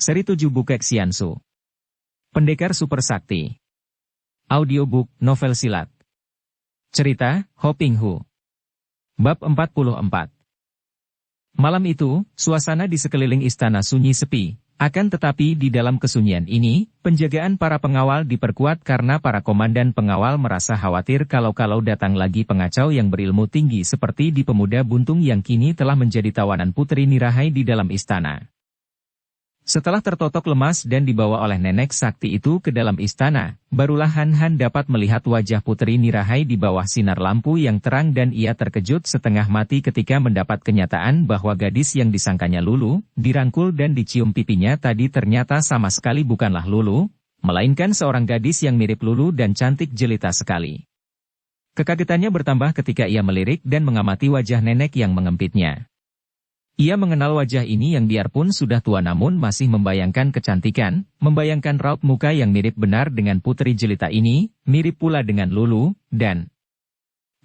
Seri 7 Bukek Xiansu. Pendekar Super Sakti. Audiobook, novel silat. Cerita, Ho Ping Hu. Bab 44. Malam itu, suasana di sekeliling istana sunyi sepi. Akan tetapi di dalam kesunyian ini, penjagaan para pengawal diperkuat karena para komandan pengawal merasa khawatir kalau-kalau datang lagi pengacau yang berilmu tinggi seperti di pemuda buntung yang kini telah menjadi tawanan Putri Nirahai di dalam istana. Setelah tertotok lemas dan dibawa oleh nenek sakti itu ke dalam istana, barulah Han Han dapat melihat wajah Putri Nirahai di bawah sinar lampu yang terang dan ia terkejut setengah mati ketika mendapat kenyataan bahwa gadis yang disangkanya Lulu, dirangkul dan dicium pipinya tadi ternyata sama sekali bukanlah Lulu, melainkan seorang gadis yang mirip Lulu dan cantik jelita sekali. Kekagetannya bertambah ketika ia melirik dan mengamati wajah nenek yang mengempitnya. Ia mengenal wajah ini yang biarpun sudah tua namun masih membayangkan kecantikan, membayangkan raut muka yang mirip benar dengan putri jelita ini, mirip pula dengan Lulu, dan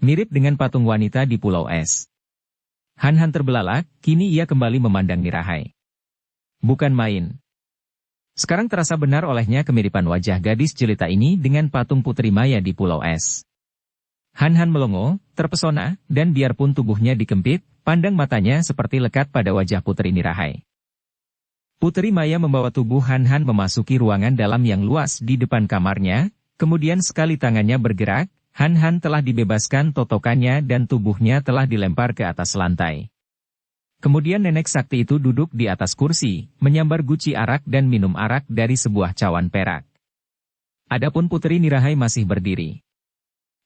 mirip dengan patung wanita di Pulau Es. Han Han terbelalak, kini ia kembali memandang Nirahai. Bukan main. Sekarang terasa benar olehnya kemiripan wajah gadis jelita ini dengan patung Putri Maya di Pulau Es. Han Han melongo, terpesona, dan biarpun tubuhnya dikempit, pandang matanya seperti lekat pada wajah Putri Nirahai. Putri Maya membawa tubuh Han Han memasuki ruangan dalam yang luas di depan kamarnya, kemudian sekali tangannya bergerak, Han Han telah dibebaskan totokannya dan tubuhnya telah dilempar ke atas lantai. Kemudian nenek sakti itu duduk di atas kursi, menyambar guci arak dan minum arak dari sebuah cawan perak. Adapun Putri Nirahai masih berdiri.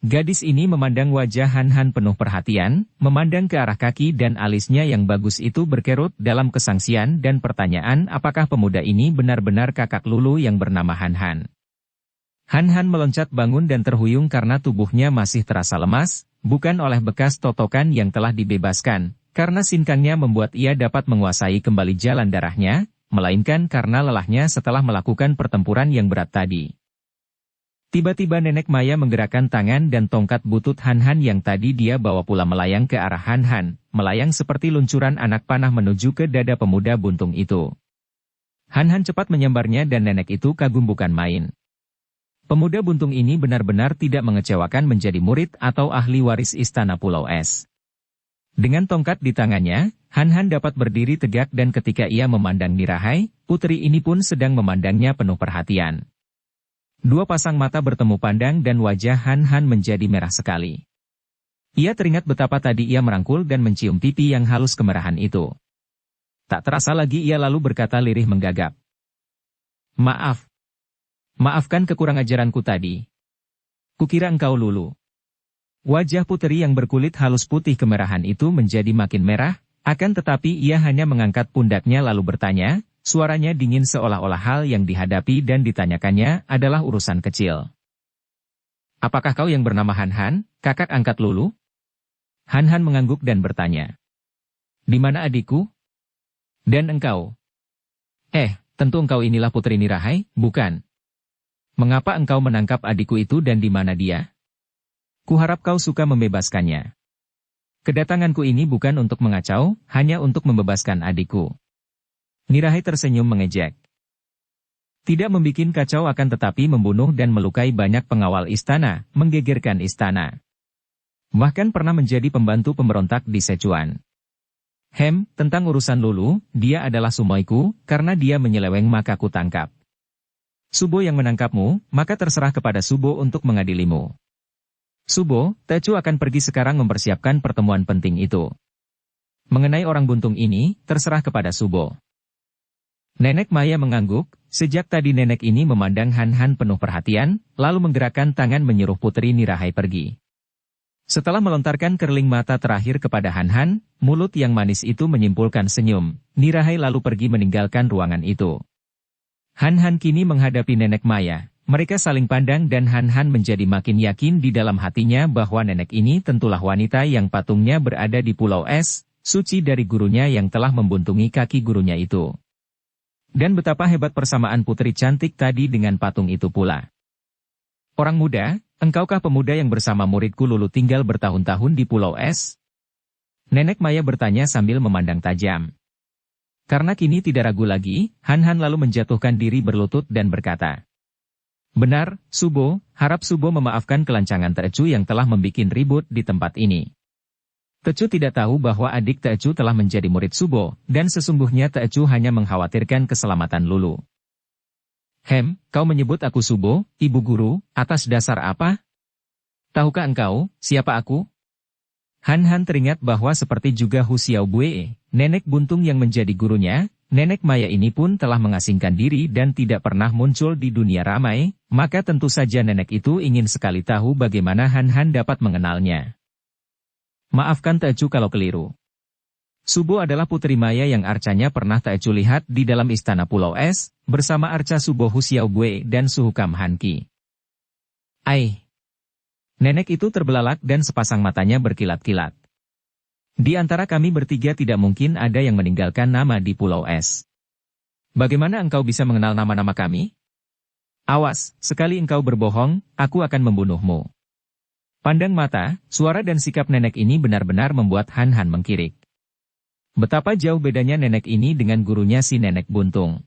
Gadis ini memandang wajah Han Han penuh perhatian, memandang ke arah kaki dan alisnya yang bagus itu berkerut dalam kesangsian dan pertanyaan apakah pemuda ini benar-benar kakak Lulu yang bernama Han Han. Han Han meloncat bangun dan terhuyung karena tubuhnya masih terasa lemas, bukan oleh bekas totokan yang telah dibebaskan, karena sinkangnya membuat ia dapat menguasai kembali jalan darahnya, melainkan karena lelahnya setelah melakukan pertempuran yang berat tadi. Tiba-tiba nenek Maya menggerakkan tangan dan tongkat butut Han Han yang tadi dia bawa pula melayang ke arah Han Han, melayang seperti luncuran anak panah menuju ke dada pemuda buntung itu. Han Han cepat menyambarnya dan nenek itu kagum bukan main. Pemuda buntung ini benar-benar tidak mengecewakan menjadi murid atau ahli waris istana Pulau Es. Dengan tongkat di tangannya, Han Han dapat berdiri tegak dan ketika ia memandang Nirahai, putri ini pun sedang memandangnya penuh perhatian. Dua pasang mata bertemu pandang dan wajah Han Han menjadi merah sekali. Ia teringat betapa tadi ia merangkul dan mencium pipi yang halus kemerahan itu. Tak terasa lagi ia lalu berkata lirih menggagap. Maaf. Maafkan kekurang ajaranku tadi. Kukira engkau Lulu. Wajah putri yang berkulit halus putih kemerahan itu menjadi makin merah, akan tetapi ia hanya mengangkat pundaknya lalu bertanya, suaranya dingin seolah-olah hal yang dihadapi dan ditanyakannya adalah urusan kecil. Apakah kau yang bernama Han Han, kakak angkat Lulu? Han Han mengangguk dan bertanya. Di mana adikku? Dan engkau? Tentu engkau inilah Putri Nirahai, bukan? Mengapa engkau menangkap adikku itu dan di mana dia? Kuharap kau suka membebaskannya. Kedatanganku ini bukan untuk mengacau, hanya untuk membebaskan adikku. Nirahai tersenyum mengejek. Tidak membikin kacau akan tetapi membunuh dan melukai banyak pengawal istana, menggegerkan istana. Bahkan pernah menjadi pembantu pemberontak di Sichuan. Tentang urusan Lulu, dia adalah sumoiku, karena dia menyeleweng maka ku tangkap. Subo yang menangkapmu, maka terserah kepada Subo untuk mengadilimu. Subo, Tecu akan pergi sekarang mempersiapkan pertemuan penting itu. Mengenai orang buntung ini, terserah kepada Subo. Nenek Maya mengangguk, sejak tadi nenek ini memandang Han Han penuh perhatian, lalu menggerakkan tangan menyuruh Putri Nirahai pergi. Setelah melontarkan kerling mata terakhir kepada Han Han, mulut yang manis itu menyimpulkan senyum, Nirahai lalu pergi meninggalkan ruangan itu. Han Han kini menghadapi nenek Maya, mereka saling pandang dan Han Han menjadi makin yakin di dalam hatinya bahwa nenek ini tentulah wanita yang patungnya berada di Pulau Es, suci dari gurunya yang telah membuntungi kaki gurunya itu. Dan betapa hebat persamaan putri cantik tadi dengan patung itu pula. Orang muda, engkaukah pemuda yang bersama muridku Lulu tinggal bertahun-tahun di Pulau Es? Nenek Maya bertanya sambil memandang tajam. Karena kini tidak ragu lagi, Han Han lalu menjatuhkan diri berlutut dan berkata, "Benar, Subo, harap Subo memaafkan kelancangan Teocu yang telah membuat ribut di tempat ini." Teocu tidak tahu bahwa adik Teocu telah menjadi murid Subo, dan sesungguhnya Teocu hanya mengkhawatirkan keselamatan Lulu. Kau menyebut aku Subo, ibu guru, atas dasar apa? Tahukah engkau, siapa aku?" Han Han teringat bahwa seperti juga Hu Xiaobue, nenek buntung yang menjadi gurunya, nenek Maya ini pun telah mengasingkan diri dan tidak pernah muncul di dunia ramai, maka tentu saja nenek itu ingin sekali tahu bagaimana Han Han dapat mengenalnya. "Maafkan Teocu kalau keliru. Subo adalah putri Maya yang arcanya pernah Teocu lihat di dalam istana Pulau Es, bersama arca Subo Hu Xiaobue dan Suhukam Hanki." "Ai!" Nenek itu terbelalak dan sepasang matanya berkilat-kilat. "Di antara kami bertiga tidak mungkin ada yang meninggalkan nama di Pulau Es. Bagaimana engkau bisa mengenal nama-nama kami? Awas, sekali engkau berbohong, aku akan membunuhmu." Pandang mata, suara dan sikap nenek ini benar-benar membuat Han Han mengkirik. Betapa jauh bedanya nenek ini dengan gurunya si nenek buntung.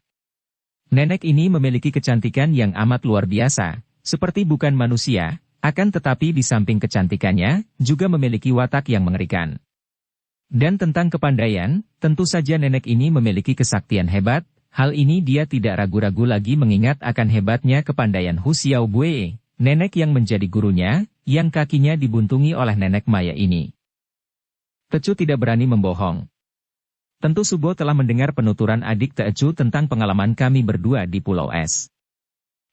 Nenek ini memiliki kecantikan yang amat luar biasa, seperti bukan manusia, akan tetapi di samping kecantikannya, juga memiliki watak yang mengerikan. Dan tentang kepandaian, tentu saja nenek ini memiliki kesaktian hebat, hal ini dia tidak ragu-ragu lagi mengingat akan hebatnya kepandaian Hu Xiaobue, nenek yang menjadi gurunya, yang kakinya dibuntungi oleh nenek Maya ini. Teocu tidak berani membohong. Tentu Subo telah mendengar penuturan adik Teocu tentang pengalaman kami berdua di Pulau Es.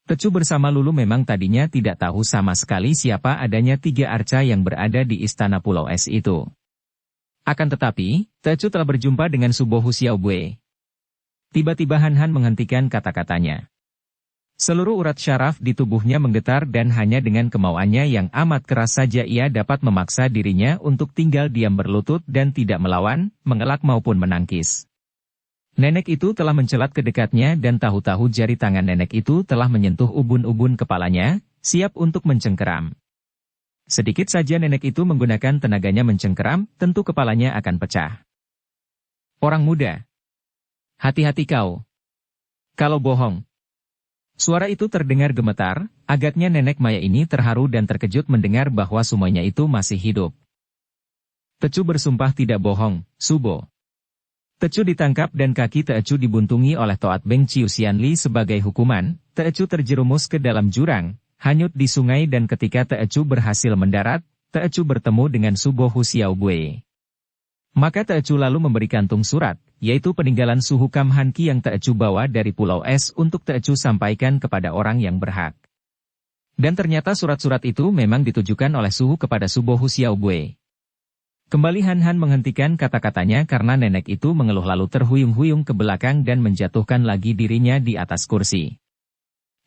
Teocu bersama Lulu memang tadinya tidak tahu sama sekali siapa adanya 3 arca yang berada di istana Pulau Es itu. Akan tetapi, Teocu telah berjumpa dengan Subo Hu Xiaobue. Tiba-tiba Han Han menghentikan kata-katanya. Seluruh urat syaraf di tubuhnya menggetar dan hanya dengan kemauannya yang amat keras saja ia dapat memaksa dirinya untuk tinggal diam berlutut dan tidak melawan, mengelak maupun menangkis. Nenek itu telah mencelat ke dekatnya dan tahu-tahu jari tangan nenek itu telah menyentuh ubun-ubun kepalanya, siap untuk mencengkeram. Sedikit saja nenek itu menggunakan tenaganya mencengkeram, tentu kepalanya akan pecah. "Orang muda, hati-hati kau. Kalau bohong." Suara itu terdengar gemetar, agaknya nenek Maya ini terharu dan terkejut mendengar bahwa semuanya itu masih hidup. "Teocu bersumpah tidak bohong, Subo." Teocu ditangkap dan kaki Teocu dibuntungi oleh Toat Beng Chiu Xianli sebagai hukuman. Teocu terjerumus ke dalam jurang, hanyut di sungai dan ketika Teocu berhasil mendarat, Teocu bertemu dengan Subo Hu Xiaobue. Maka Teocu lalu memberi kantung surat, yaitu peninggalan Suhukam Hanki yang Teocu bawa dari Pulau Es untuk Teocu sampaikan kepada orang yang berhak. Dan ternyata surat-surat itu memang ditujukan oleh Suhu kepada Subo Hu Xiaobue. Kembali Han Han menghentikan kata-katanya karena nenek itu mengeluh lalu terhuyung-huyung ke belakang dan menjatuhkan lagi dirinya di atas kursi.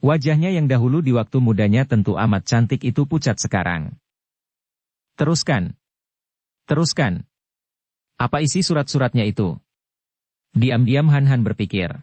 Wajahnya yang dahulu di waktu mudanya tentu amat cantik itu pucat sekarang. "Teruskan. Teruskan. Apa isi surat-suratnya itu?" Diam-diam Han Han berpikir.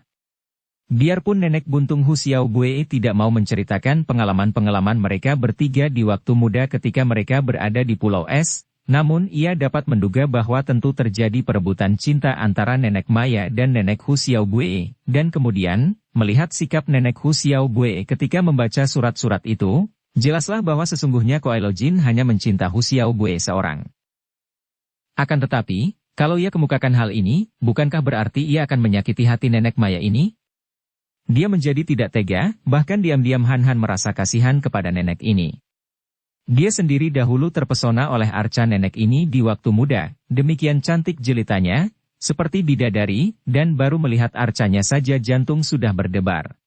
Biarpun nenek buntung Hu Xiaobue tidak mau menceritakan pengalaman-pengalaman mereka bertiga di waktu muda ketika mereka berada di Pulau Es, namun ia dapat menduga bahwa tentu terjadi perebutan cinta antara nenek Maya dan nenek Hu Xiaobue, dan kemudian, melihat sikap nenek Hu Xiaobue ketika membaca surat-surat itu, jelaslah bahwa sesungguhnya Kuai Lo Jin hanya mencinta Hu Xiaobue seorang. Akan tetapi, kalau ia kemukakan hal ini, bukankah berarti ia akan menyakiti hati nenek Maya ini? Dia menjadi tidak tega, bahkan diam-diam Han Han merasa kasihan kepada nenek ini. Dia sendiri dahulu terpesona oleh arca nenek ini di waktu muda, demikian cantik jelitanya, seperti bidadari, dan baru melihat arcanya saja jantung sudah berdebar.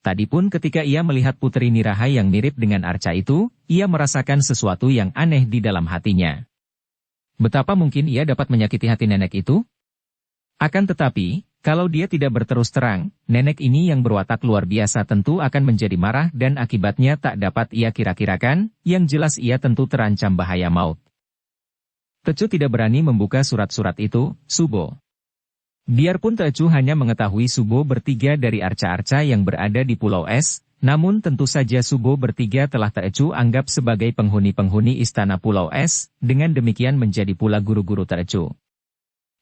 Tadi pun ketika ia melihat Putri Nirahai yang mirip dengan arca itu, ia merasakan sesuatu yang aneh di dalam hatinya. Betapa mungkin ia dapat menyakiti hati nenek itu? Akan tetapi, kalau dia tidak berterus terang, nenek ini yang berwatak luar biasa tentu akan menjadi marah dan akibatnya tak dapat ia kira-kirakan, yang jelas ia tentu terancam bahaya maut. Teocu tidak berani membuka surat-surat itu, Subo. Biarpun Teocu hanya mengetahui Subo bertiga dari arca-arca yang berada di Pulau Es, namun tentu saja Subo bertiga telah Teocu anggap sebagai penghuni-penghuni istana Pulau Es, dengan demikian menjadi pula guru-guru Teocu.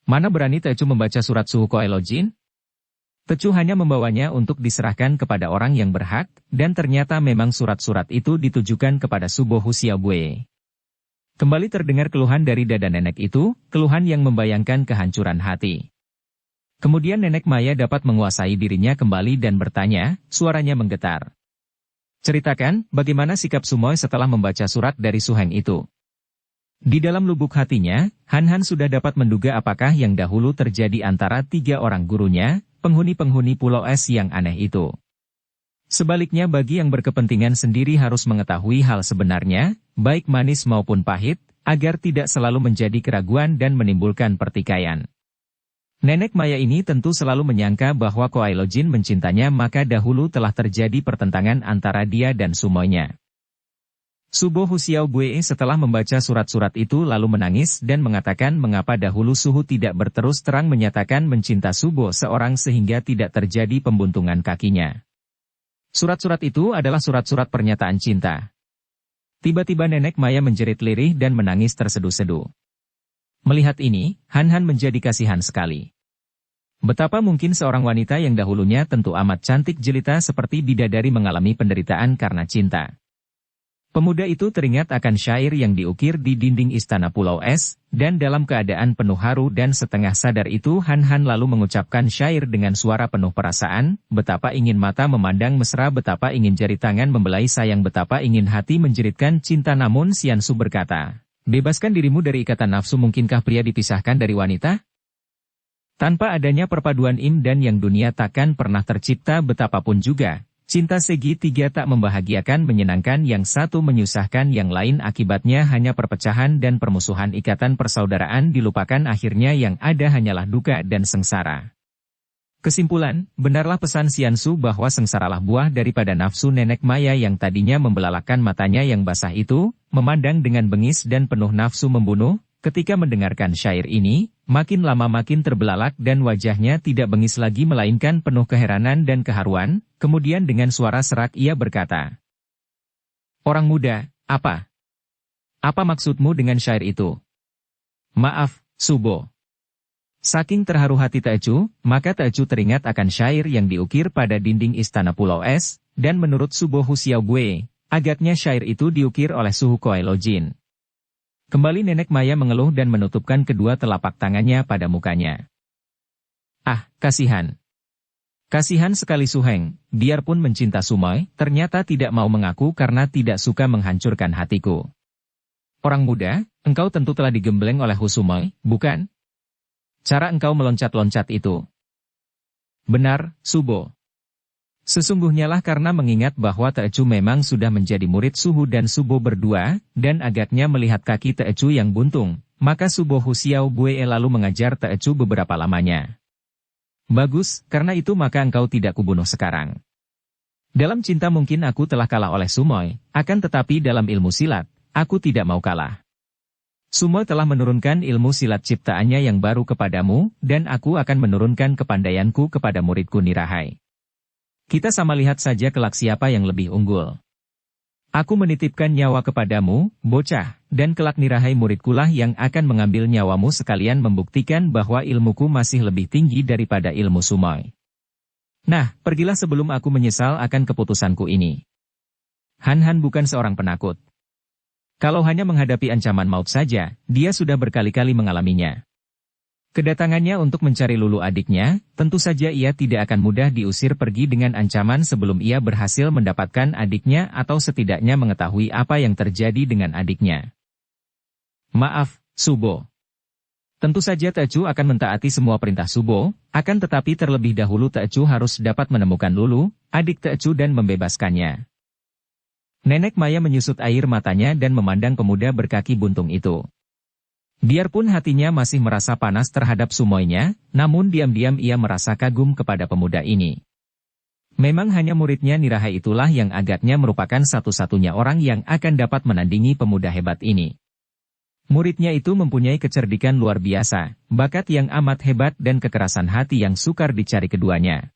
Mana berani Tecu membaca surat suhu Koelojin? Tecu hanya membawanya untuk diserahkan kepada orang yang berhak, dan ternyata memang surat-surat itu ditujukan kepada Subo Husiaobue. Kembali terdengar keluhan dari dada nenek itu, keluhan yang membayangkan kehancuran hati. Kemudian nenek Maya dapat menguasai dirinya kembali dan bertanya, suaranya menggetar. Ceritakan, bagaimana sikap Sumoy setelah membaca surat dari Suheng itu? Di dalam lubuk hatinya, Han sudah dapat menduga apakah yang dahulu terjadi antara 3 orang gurunya, penghuni-penghuni Pulau Es yang aneh itu. Sebaliknya bagi yang berkepentingan sendiri harus mengetahui hal sebenarnya, baik manis maupun pahit, agar tidak selalu menjadi keraguan dan menimbulkan pertikaian. Nenek Maya ini tentu selalu menyangka bahwa Koelojin mencintanya, maka dahulu telah terjadi pertentangan antara dia dan Sumoynya. Subo Husiaobue setelah membaca surat-surat itu lalu menangis dan mengatakan mengapa dahulu Suhu tidak berterus terang menyatakan mencinta Subo seorang sehingga tidak terjadi pembuntungan kakinya. Surat-surat itu adalah surat-surat pernyataan cinta. Tiba-tiba nenek Maya menjerit lirih dan menangis terseduh-seduh. Melihat ini, Han menjadi kasihan sekali. Betapa mungkin seorang wanita yang dahulunya tentu amat cantik jelita seperti bidadari mengalami penderitaan karena cinta. Pemuda itu teringat akan syair yang diukir di dinding istana Pulau Es, dan dalam keadaan penuh haru dan setengah sadar itu Han lalu mengucapkan syair dengan suara penuh perasaan, betapa ingin mata memandang mesra, betapa ingin jari tangan membelai sayang, betapa ingin hati menjeritkan cinta. Namun Siansu berkata, bebaskan dirimu dari ikatan nafsu. Mungkinkah pria dipisahkan dari wanita? Tanpa adanya perpaduan Im dan Yang dunia takkan pernah tercipta. Betapapun juga, cinta segitiga tak membahagiakan, menyenangkan yang satu menyusahkan yang lain, akibatnya hanya perpecahan dan permusuhan. Ikatan persaudaraan dilupakan, akhirnya yang ada hanyalah duka dan sengsara. Kesimpulan, benarlah pesan Siansu bahwa sengsaralah buah daripada nafsu. Nenek Maya yang tadinya membelalakan matanya yang basah itu, memandang dengan bengis dan penuh nafsu membunuh. Ketika mendengarkan syair ini, makin lama makin terbelalak dan wajahnya tidak bengis lagi melainkan penuh keheranan dan keharuan. Kemudian dengan suara serak ia berkata, "Orang muda, apa? Apa maksudmu dengan syair itu?" "Maaf, Subo." Saking terharu hati Tecu, maka Tecu teringat akan syair yang diukir pada dinding istana Pulau Es, dan menurut Subo Husiaobue, agaknya syair itu diukir oleh Suhu Koelojin. Kembali nenek Maya mengeluh dan menutupkan kedua telapak tangannya pada mukanya. Ah, kasihan. Kasihan sekali Suheng, biarpun mencinta Sumoy, ternyata tidak mau mengaku karena tidak suka menghancurkan hatiku. Orang muda, engkau tentu telah digembleng oleh Hu Sumoy, bukan? Cara engkau meloncat-loncat itu. Benar, Subo. Sesungguhnya lah karena mengingat bahwa Tecu memang sudah menjadi murid Suhu dan Subo berdua, dan agaknya melihat kaki Tecu yang buntung, maka Subo Husiaobue lalu mengajar Tecu beberapa lamanya. Bagus, karena itu maka engkau tidak kubunuh sekarang. Dalam cinta mungkin aku telah kalah oleh Sumoy, akan tetapi dalam ilmu silat, aku tidak mau kalah. Sumoy telah menurunkan ilmu silat ciptaannya yang baru kepadamu, dan aku akan menurunkan kepandaianku kepada muridku Nirahai. Kita sama lihat saja kelak siapa yang lebih unggul. Aku menitipkan nyawa kepadamu, bocah, dan kelak Nirahai muridkulah yang akan mengambil nyawamu sekalian membuktikan bahwa ilmuku masih lebih tinggi daripada ilmu Sumoy. Nah, pergilah sebelum aku menyesal akan keputusanku ini. Han bukan seorang penakut. Kalau hanya menghadapi ancaman maut saja, dia sudah berkali-kali mengalaminya. Kedatangannya untuk mencari Lulu adiknya, tentu saja ia tidak akan mudah diusir pergi dengan ancaman sebelum ia berhasil mendapatkan adiknya atau setidaknya mengetahui apa yang terjadi dengan adiknya. Maaf, Subo. Tentu saja Tecu akan mentaati semua perintah Subo, akan tetapi terlebih dahulu Tecu harus dapat menemukan Lulu, adik Tecu dan membebaskannya. Nenek Maya menyusut air matanya dan memandang pemuda berkaki buntung itu. Biarpun hatinya masih merasa panas terhadap Sumoynya, namun diam-diam ia merasa kagum kepada pemuda ini. Memang hanya muridnya Nirahai itulah yang agaknya merupakan satu-satunya orang yang akan dapat menandingi pemuda hebat ini. Muridnya itu mempunyai kecerdikan luar biasa, bakat yang amat hebat dan kekerasan hati yang sukar dicari keduanya.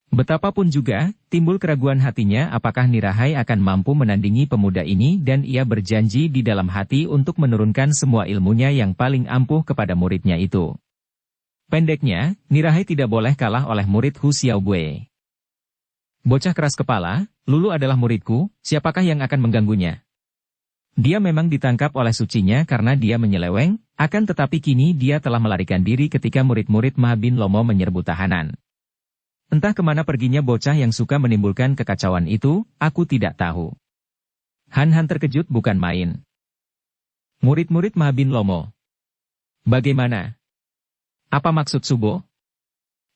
Betapapun juga, timbul keraguan hatinya apakah Nirahai akan mampu menandingi pemuda ini dan ia berjanji di dalam hati untuk menurunkan semua ilmunya yang paling ampuh kepada muridnya itu. Pendeknya, Nirahai tidak boleh kalah oleh murid Hu Xiaobue. Bocah keras kepala, Lulu adalah muridku, siapakah yang akan mengganggunya? Dia memang ditangkap oleh sucinya karena dia menyeleweng, akan tetapi kini dia telah melarikan diri ketika murid-murid Ma Bin Lomo menyerbu tahanan. Entah kemana perginya bocah yang suka menimbulkan kekacauan itu, aku tidak tahu. Han Han terkejut bukan main. Murid-murid Ma Bin Lomo. Bagaimana? Apa maksud Subo?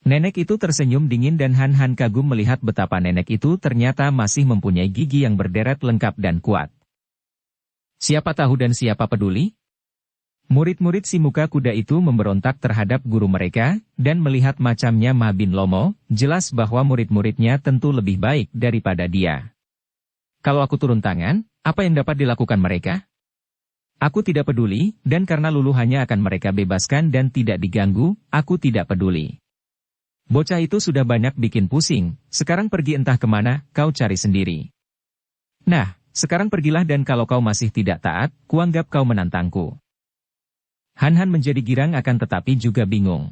Nenek itu tersenyum dingin dan Han Han kagum melihat betapa nenek itu ternyata masih mempunyai gigi yang berderet lengkap dan kuat. Siapa tahu dan siapa peduli? Murid-murid si muka kuda itu memberontak terhadap guru mereka, dan melihat macamnya Ma Bin Lomo, jelas bahwa murid-muridnya tentu lebih baik daripada dia. Kalau aku turun tangan, apa yang dapat dilakukan mereka? Aku tidak peduli, dan karena Lulu hanya akan mereka bebaskan dan tidak diganggu, aku tidak peduli. Bocah itu sudah banyak bikin pusing, sekarang pergi entah kemana, kau cari sendiri. Nah, sekarang pergilah dan kalau kau masih tidak taat, kuanggap kau menantangku. Han Han menjadi girang akan tetapi juga bingung.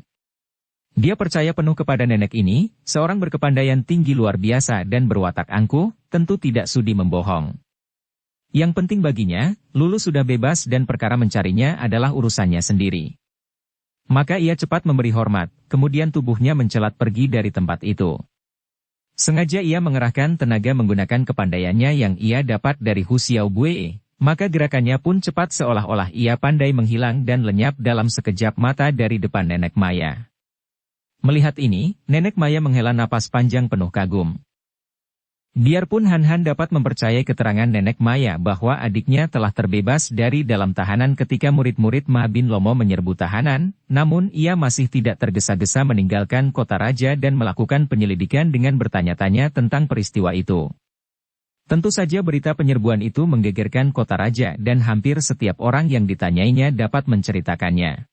Dia percaya penuh kepada nenek ini, seorang berkepandaian tinggi luar biasa dan berwatak angkuh, tentu tidak sudi membohong. Yang penting baginya, Lulu sudah bebas dan perkara mencarinya adalah urusannya sendiri. Maka ia cepat memberi hormat, kemudian tubuhnya mencelat pergi dari tempat itu. Sengaja ia mengerahkan tenaga menggunakan kepandaiannya yang ia dapat dari Hu Xiaobue. Maka gerakannya pun cepat seolah-olah ia pandai menghilang dan lenyap dalam sekejap mata dari depan Nenek Maya. Melihat ini, Nenek Maya menghela napas panjang penuh kagum. Biarpun Han Han dapat mempercayai keterangan Nenek Maya bahwa adiknya telah terbebas dari dalam tahanan ketika murid-murid Ma Bin Lomo menyerbu tahanan, namun ia masih tidak tergesa-gesa meninggalkan kota raja dan melakukan penyelidikan dengan bertanya-tanya tentang peristiwa itu. Tentu saja berita penyerbuan itu menggegerkan kota raja dan hampir setiap orang yang ditanyainya dapat menceritakannya.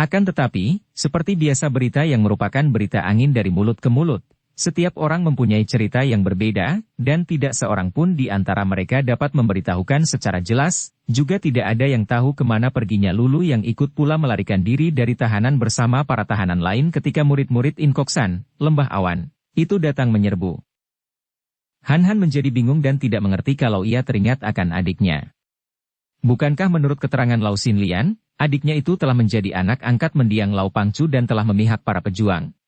Akan tetapi, seperti biasa berita yang merupakan berita angin dari mulut ke mulut, setiap orang mempunyai cerita yang berbeda, dan tidak seorang pun di antara mereka dapat memberitahukan secara jelas, juga tidak ada yang tahu kemana perginya Lulu yang ikut pula melarikan diri dari tahanan bersama para tahanan lain ketika murid-murid Inkoksan, Lembah Awan, itu datang menyerbu. Han Han menjadi bingung dan tidak mengerti kalau ia teringat akan adiknya. Bukankah menurut keterangan Lau Xinlian, adiknya itu telah menjadi anak angkat mendiang Lau Pangcu dan telah memihak para pejuang?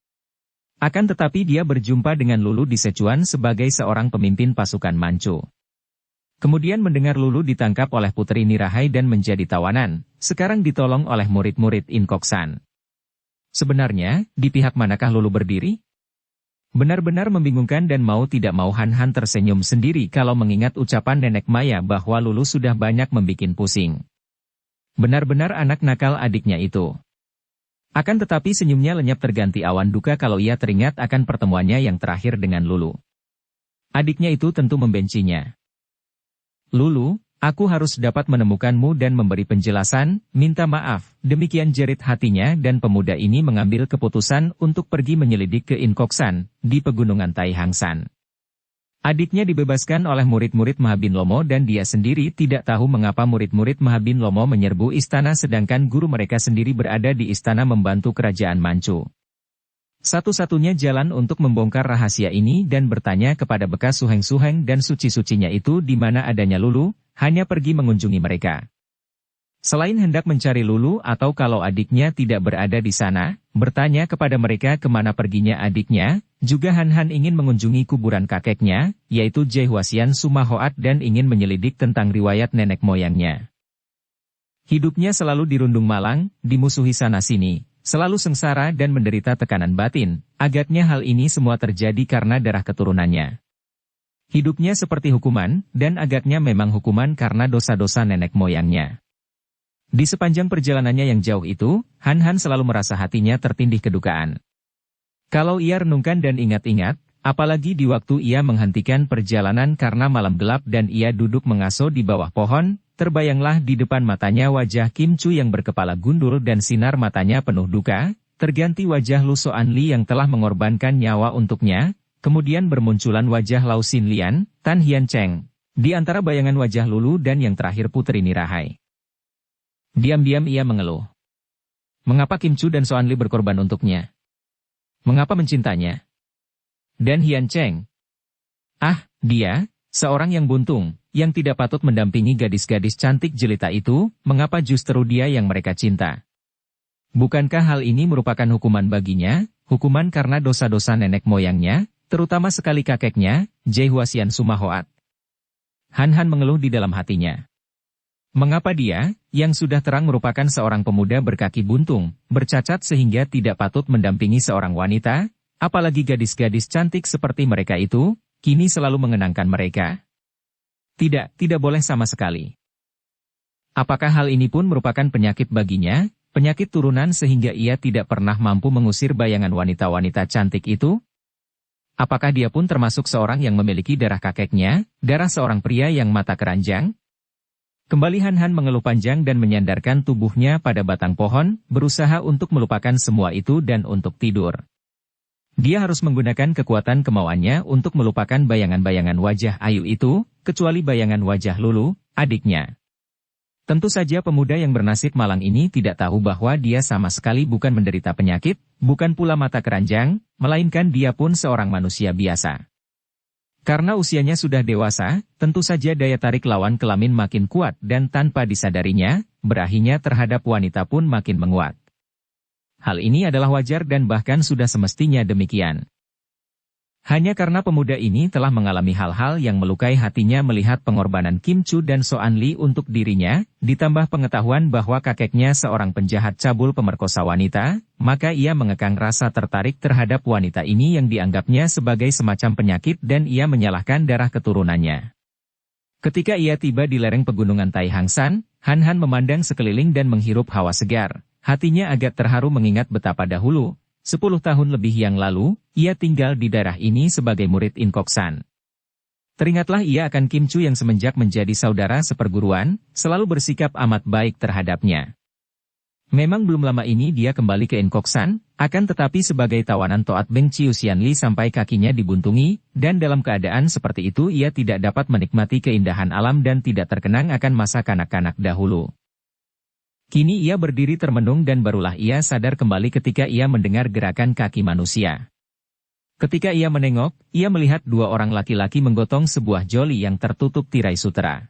Akan tetapi dia berjumpa dengan Lulu di Sichuan sebagai seorang pemimpin pasukan Manchu. Kemudian mendengar Lulu ditangkap oleh Putri Nirahai dan menjadi tawanan, sekarang ditolong oleh murid-murid Inkoksan. Sebenarnya, di pihak manakah Lulu berdiri? Benar-benar membingungkan dan mau tidak mau Han Han tersenyum sendiri kalau mengingat ucapan Nenek Maya bahwa Lulu sudah banyak membikin pusing. Benar-benar anak nakal adiknya itu. Akan tetapi senyumnya lenyap terganti awan duka kalau ia teringat akan pertemuannya yang terakhir dengan Lulu. Adiknya itu tentu membencinya. Lulu, aku harus dapat menemukanmu dan memberi penjelasan, minta maaf, demikian jerit hatinya dan pemuda ini mengambil keputusan untuk pergi menyelidik ke Inkoksan, di pegunungan Taihangsan. Adiknya dibebaskan oleh murid-murid Ma Bin Lomo dan dia sendiri tidak tahu mengapa murid-murid Ma Bin Lomo menyerbu istana sedangkan guru mereka sendiri berada di istana membantu kerajaan Manchu. Satu-satunya jalan untuk membongkar rahasia ini dan bertanya kepada bekas suheng-suheng dan suci-sucinya itu di mana adanya Lulu, hanya pergi mengunjungi mereka. Selain hendak mencari Lulu atau kalau adiknya tidak berada di sana, bertanya kepada mereka kemana perginya adiknya, juga Han Han ingin mengunjungi kuburan kakeknya, yaitu Jai Huasian Sumahoat dan ingin menyelidik tentang riwayat nenek moyangnya. Hidupnya selalu dirundung malang, dimusuhi sana-sini, selalu sengsara dan menderita tekanan batin, agaknya hal ini semua terjadi karena darah keturunannya. Hidupnya seperti hukuman, dan agaknya memang hukuman karena dosa-dosa nenek moyangnya. Di sepanjang perjalanannya yang jauh itu, Han Han selalu merasa hatinya tertindih kedukaan. Kalau ia renungkan dan ingat-ingat, apalagi di waktu ia menghentikan perjalanan karena malam gelap dan ia duduk mengaso di bawah pohon, terbayanglah di depan matanya wajah Kim Chu yang berkepala gundul dan sinar matanya penuh duka, terganti wajah Lu Soan Li yang telah mengorbankan nyawa untuknya, kemudian bermunculan wajah Lau Xinlian, Tan Hian Cheng, di antara bayangan wajah Lulu dan yang terakhir Putri Nirahai. Diam-diam ia mengeluh. Mengapa Kim Chu dan Soan Li berkorban untuknya? Mengapa mencintanya? Dan Hian Cheng? Ah, dia, seorang yang buntung, yang tidak patut mendampingi gadis-gadis cantik jelita itu, mengapa justru dia yang mereka cinta? Bukankah hal ini merupakan hukuman baginya, hukuman karena dosa-dosa nenek moyangnya, terutama sekali kakeknya, Jai Huasian Sumahoat? Han Han mengeluh di dalam hatinya. Mengapa dia, yang sudah terang merupakan seorang pemuda berkaki buntung, bercacat sehingga tidak patut mendampingi seorang wanita, apalagi gadis-gadis cantik seperti mereka itu, kini selalu mengenangkan mereka? Tidak boleh sama sekali. Apakah hal ini pun merupakan penyakit baginya, penyakit turunan sehingga ia tidak pernah mampu mengusir bayangan wanita-wanita cantik itu? Apakah dia pun termasuk seorang yang memiliki darah kakeknya, darah seorang pria yang mata keranjang? Kembali Han Han mengeluh panjang dan menyandarkan tubuhnya pada batang pohon, berusaha untuk melupakan semua itu dan untuk tidur. Dia harus menggunakan kekuatan kemauannya untuk melupakan bayangan-bayangan wajah ayu itu, kecuali bayangan wajah Lulu, adiknya. Tentu saja pemuda yang bernasib malang ini tidak tahu bahwa dia sama sekali bukan menderita penyakit, bukan pula mata keranjang, melainkan dia pun seorang manusia biasa. Karena usianya sudah dewasa, tentu saja daya tarik lawan kelamin makin kuat dan tanpa disadarinya, berahinya terhadap wanita pun makin menguat. Hal ini adalah wajar dan bahkan sudah semestinya demikian. Hanya karena pemuda ini telah mengalami hal-hal yang melukai hatinya melihat pengorbanan Kim Chu dan Soan Li untuk dirinya, ditambah pengetahuan bahwa kakeknya seorang penjahat cabul pemerkosa wanita, maka ia mengekang rasa tertarik terhadap wanita ini yang dianggapnya sebagai semacam penyakit dan ia menyalahkan darah keturunannya. Ketika ia tiba di lereng pegunungan Tai Hang San, Han Han memandang sekeliling dan menghirup hawa segar, hatinya agak terharu mengingat betapa dahulu, 10 tahun lebih yang lalu, ia tinggal di daerah ini sebagai murid Inkoksan. Teringatlah ia akan Kim Chu yang semenjak menjadi saudara seperguruan, selalu bersikap amat baik terhadapnya. Memang belum lama ini dia kembali ke Inkoksan, akan tetapi sebagai tawanan Toat Beng Chiu Xian Li sampai kakinya dibuntungi, dan dalam keadaan seperti itu ia tidak dapat menikmati keindahan alam dan tidak terkenang akan masa kanak-kanak dahulu. Kini ia berdiri termenung dan barulah ia sadar kembali ketika ia mendengar gerakan kaki manusia. Ketika ia menengok, ia melihat 2 orang laki-laki menggotong sebuah joli yang tertutup tirai sutera.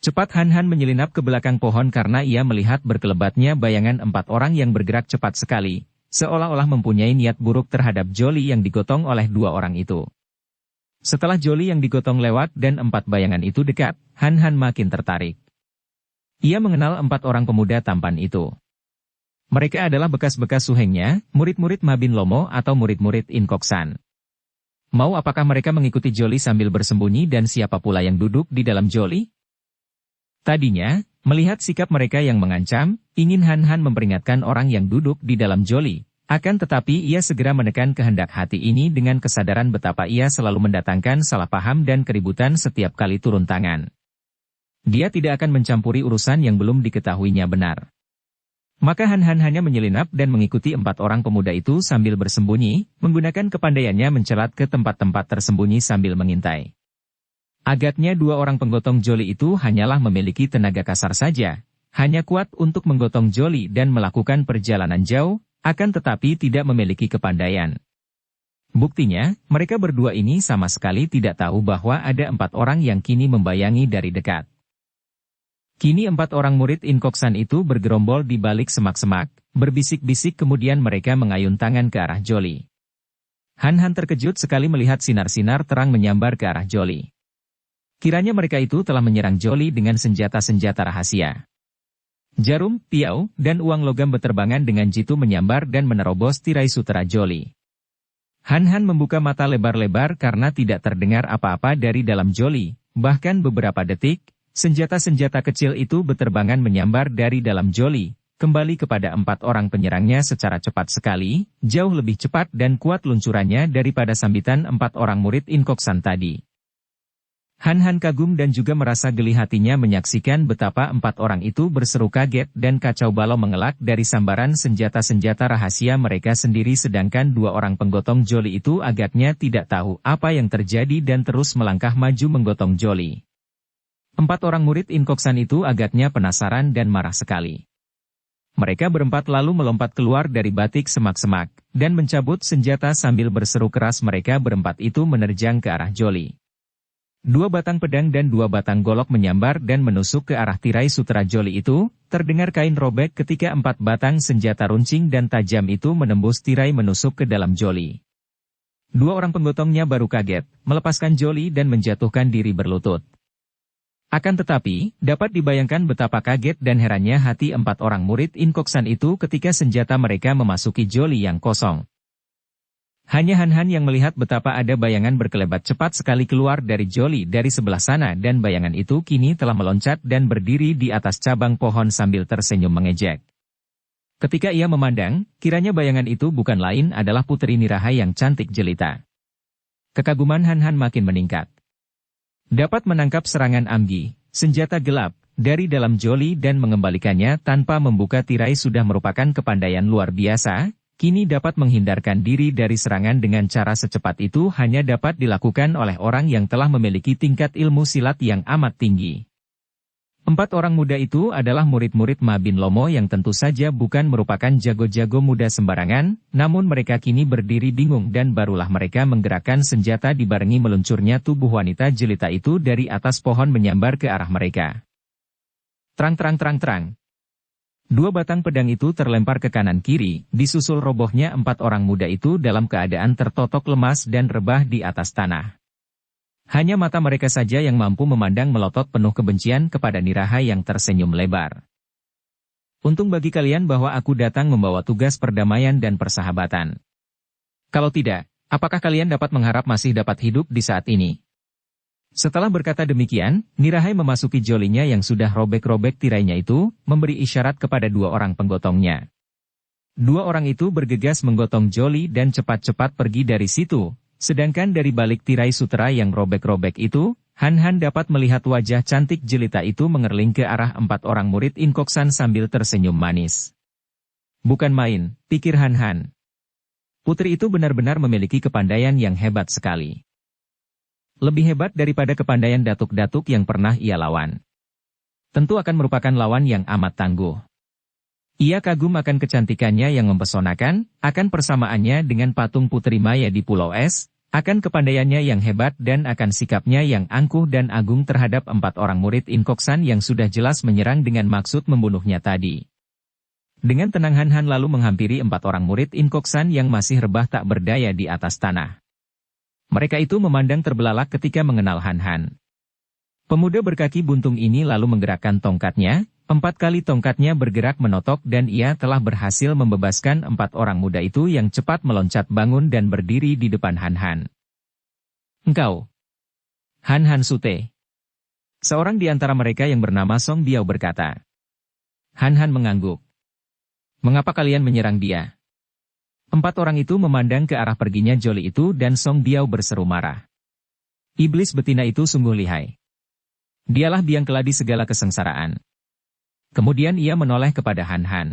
Cepat Han Han menyelinap ke belakang pohon karena ia melihat berkelebatnya bayangan 4 orang yang bergerak cepat sekali, seolah-olah mempunyai niat buruk terhadap joli yang digotong oleh 2 orang itu. Setelah joli yang digotong lewat dan 4 bayangan itu dekat, Han Han makin tertarik. Ia mengenal 4 orang pemuda tampan itu. Mereka adalah bekas-bekas suhengnya, murid-murid Mabin Lomo atau murid-murid Inkoksan. Mau apakah mereka mengikuti joli sambil bersembunyi dan siapa pula yang duduk di dalam joli? Tadinya, melihat sikap mereka yang mengancam, ingin Han Han memperingatkan orang yang duduk di dalam joli. Akan tetapi ia segera menekan kehendak hati ini dengan kesadaran betapa ia selalu mendatangkan salah paham dan keributan setiap kali turun tangan. Dia tidak akan mencampuri urusan yang belum diketahuinya benar. Maka Han Han hanya menyelinap dan mengikuti 4 orang pemuda itu sambil bersembunyi, menggunakan kepandaiannya mencelat ke tempat-tempat tersembunyi sambil mengintai. Agaknya 2 orang penggotong joli itu hanyalah memiliki tenaga kasar saja, hanya kuat untuk menggotong joli dan melakukan perjalanan jauh, akan tetapi tidak memiliki kepandaian. Buktinya, mereka berdua ini sama sekali tidak tahu bahwa ada 4 orang yang kini membayangi dari dekat. Kini 4 orang murid Inkoksan itu bergerombol di balik semak-semak, berbisik-bisik kemudian mereka mengayun tangan ke arah joli. Han Han terkejut sekali melihat sinar-sinar terang menyambar ke arah joli. Kiranya mereka itu telah menyerang joli dengan senjata-senjata rahasia. Jarum, piau, dan uang logam beterbangan dengan jitu menyambar dan menerobos tirai sutera joli. Han Han membuka mata lebar-lebar karena tidak terdengar apa-apa dari dalam joli, bahkan beberapa detik, senjata-senjata kecil itu beterbangan menyambar dari dalam joli, kembali kepada 4 orang penyerangnya secara cepat sekali, jauh lebih cepat dan kuat luncurannya daripada sambitan 4 orang murid Inkoksan tadi. Han Han kagum dan juga merasa geli hatinya menyaksikan betapa 4 orang itu berseru kaget dan kacau balau mengelak dari sambaran senjata-senjata rahasia mereka sendiri sedangkan 2 orang penggotong joli itu agaknya tidak tahu apa yang terjadi dan terus melangkah maju menggotong joli. 4 orang murid Inkoksan itu agaknya penasaran dan marah sekali. Mereka berempat lalu melompat keluar dari batik semak-semak, dan mencabut senjata sambil berseru keras. Mereka berempat itu menerjang ke arah Joli. 2 batang pedang dan 2 batang golok menyambar dan menusuk ke arah tirai sutera Joli itu. Terdengar kain robek ketika 4 batang senjata runcing dan tajam itu menembus tirai menusuk ke dalam Joli. 2 orang penggotongnya baru kaget, melepaskan Joli dan menjatuhkan diri berlutut. Akan tetapi, dapat dibayangkan betapa kaget dan herannya hati 4 orang murid Inkoksan itu ketika senjata mereka memasuki Joli yang kosong. Hanya Han Han yang melihat betapa ada bayangan berkelebat cepat sekali keluar dari Joli dari sebelah sana, dan bayangan itu kini telah meloncat dan berdiri di atas cabang pohon sambil tersenyum mengejek. Ketika ia memandang, kiranya bayangan itu bukan lain adalah Putri Niraha yang cantik jelita. Kekaguman Han Han makin meningkat. Dapat menangkap serangan Amgi, senjata gelap, dari dalam Joli dan mengembalikannya tanpa membuka tirai sudah merupakan kepandaian luar biasa. Kini dapat menghindarkan diri dari serangan dengan cara secepat itu hanya dapat dilakukan oleh orang yang telah memiliki tingkat ilmu silat yang amat tinggi. 4 orang muda itu adalah murid-murid Ma Bin Lomo yang tentu saja bukan merupakan jago-jago muda sembarangan, namun mereka kini berdiri bingung dan barulah mereka menggerakkan senjata dibarengi meluncurnya tubuh wanita jelita itu dari atas pohon menyambar ke arah mereka. Terang-terang-terang-terang. 2 batang pedang itu terlempar ke kanan-kiri, disusul robohnya 4 orang muda itu dalam keadaan tertotok lemas dan rebah di atas tanah. Hanya mata mereka saja yang mampu memandang melotot penuh kebencian kepada Niraha yang tersenyum lebar. Untung bagi kalian bahwa aku datang membawa tugas perdamaian dan persahabatan. Kalau tidak, apakah kalian dapat mengharap masih dapat hidup di saat ini? Setelah berkata demikian, Nirahai memasuki Jolinya yang sudah robek-robek tirainya itu, memberi isyarat kepada 2 orang penggotongnya. 2 orang itu bergegas menggotong Joli dan cepat-cepat pergi dari situ, sedangkan dari balik tirai sutera yang robek-robek itu, Han Han dapat melihat wajah cantik jelita itu mengerling ke arah 4 orang murid Inkoksan sambil tersenyum manis. Bukan main, pikir Han Han. Putri itu benar-benar memiliki kepandaian yang hebat sekali. Lebih hebat daripada kepandaian datuk-datuk yang pernah ia lawan. Tentu akan merupakan lawan yang amat tangguh. Ia kagum akan kecantikannya yang mempesonakan, akan persamaannya dengan patung Putri Maya di Pulau Es, akan kepandaiannya yang hebat dan akan sikapnya yang angkuh dan agung terhadap 4 orang murid Inkoksan yang sudah jelas menyerang dengan maksud membunuhnya tadi. Dengan tenang Han Han lalu menghampiri 4 orang murid Inkoksan yang masih rebah tak berdaya di atas tanah. Mereka itu memandang terbelalak ketika mengenal Han Han. Pemuda berkaki buntung ini lalu menggerakkan tongkatnya, 4 kali tongkatnya bergerak menotok dan ia telah berhasil membebaskan 4 orang muda itu yang cepat meloncat bangun dan berdiri di depan Han Han. Engkau? Han Han Sute. Seorang di antara mereka yang bernama Song Biao berkata. Han Han mengangguk. Mengapa kalian menyerang dia? 4 orang itu memandang ke arah perginya Joli itu dan Song Biao berseru marah. Iblis betina itu sungguh lihai. Dialah biang keladi segala kesengsaraan. Kemudian ia menoleh kepada Han Han.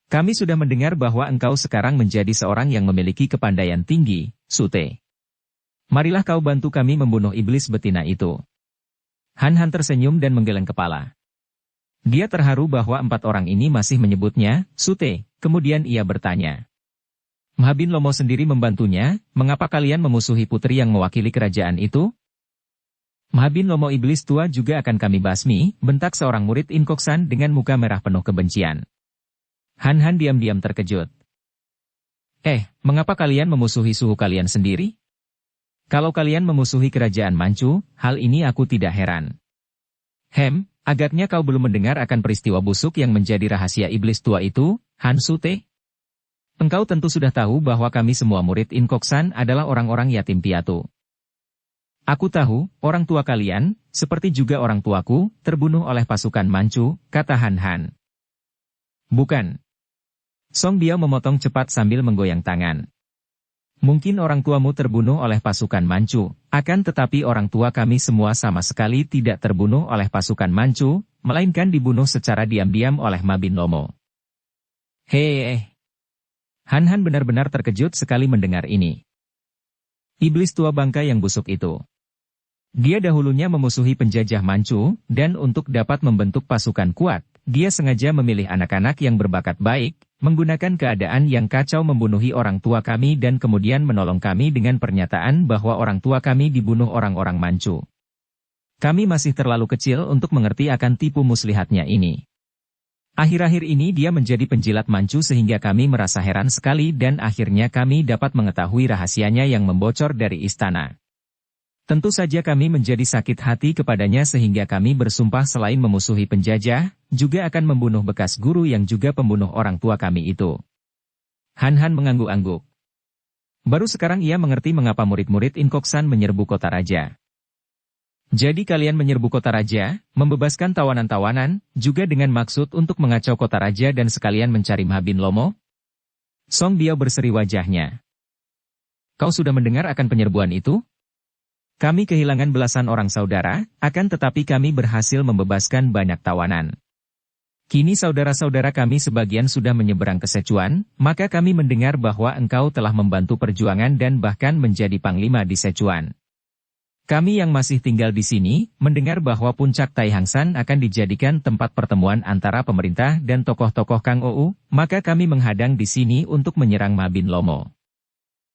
Kami sudah mendengar bahwa engkau sekarang menjadi seorang yang memiliki kepandaian tinggi, Sute. Marilah kau bantu kami membunuh iblis betina itu. Han Han tersenyum dan menggeleng kepala. Dia terharu bahwa 4 orang ini masih menyebutnya, Sute, kemudian ia bertanya. Ma Bin Lomo sendiri membantunya, mengapa kalian memusuhi putri yang mewakili kerajaan itu? Ma Bin Lomo iblis tua juga akan kami basmi, bentak seorang murid Inkoksan dengan muka merah penuh kebencian. Han Han diam-diam terkejut. Mengapa kalian memusuhi suhu kalian sendiri? Kalau kalian memusuhi kerajaan Manchu, hal ini aku tidak heran. Agaknya kau belum mendengar akan peristiwa busuk yang menjadi rahasia iblis tua itu, Han Sute? Engkau tentu sudah tahu bahwa kami semua murid Inkoksan adalah orang-orang yatim piatu. Aku tahu, orang tua kalian, seperti juga orang tuaku, terbunuh oleh pasukan Manchu, kata Han Han. Bukan. Song Biao memotong cepat sambil menggoyang tangan. Mungkin orang tuamu terbunuh oleh pasukan Manchu, akan tetapi orang tua kami semua sama sekali tidak terbunuh oleh pasukan Manchu, melainkan dibunuh secara diam-diam oleh Ma Bin Lomo. Han Han benar-benar terkejut sekali mendengar ini. Iblis tua bangka yang busuk itu. Dia dahulunya memusuhi penjajah Manchu, dan untuk dapat membentuk pasukan kuat, dia sengaja memilih anak-anak yang berbakat baik, menggunakan keadaan yang kacau membunuhi orang tua kami dan kemudian menolong kami dengan pernyataan bahwa orang tua kami dibunuh orang-orang Manchu. Kami masih terlalu kecil untuk mengerti akan tipu muslihatnya ini. Akhir-akhir ini dia menjadi penjilat Manchu sehingga kami merasa heran sekali dan akhirnya kami dapat mengetahui rahasianya yang membocor dari istana. Tentu saja kami menjadi sakit hati kepadanya sehingga kami bersumpah selain memusuhi penjajah, juga akan membunuh bekas guru yang juga pembunuh orang tua kami itu. Han mengangguk-angguk. Baru sekarang ia mengerti mengapa murid-murid Inkoksan menyerbu kota raja. Jadi kalian menyerbu kota raja, membebaskan tawanan-tawanan, juga dengan maksud untuk mengacau kota raja dan sekalian mencari Ma Bin Lomo? Song Biao berseri wajahnya. Kau sudah mendengar akan penyerbuan itu? Kami kehilangan belasan orang saudara, akan tetapi kami berhasil membebaskan banyak tawanan. Kini saudara-saudara kami sebagian sudah menyeberang ke Sichuan, maka kami mendengar bahwa engkau telah membantu perjuangan dan bahkan menjadi panglima di Sichuan. Kami yang masih tinggal di sini, mendengar bahwa puncak Taihangsan akan dijadikan tempat pertemuan antara pemerintah dan tokoh-tokoh Kang Ou, maka kami menghadang di sini untuk menyerang Ma Bin Lomo.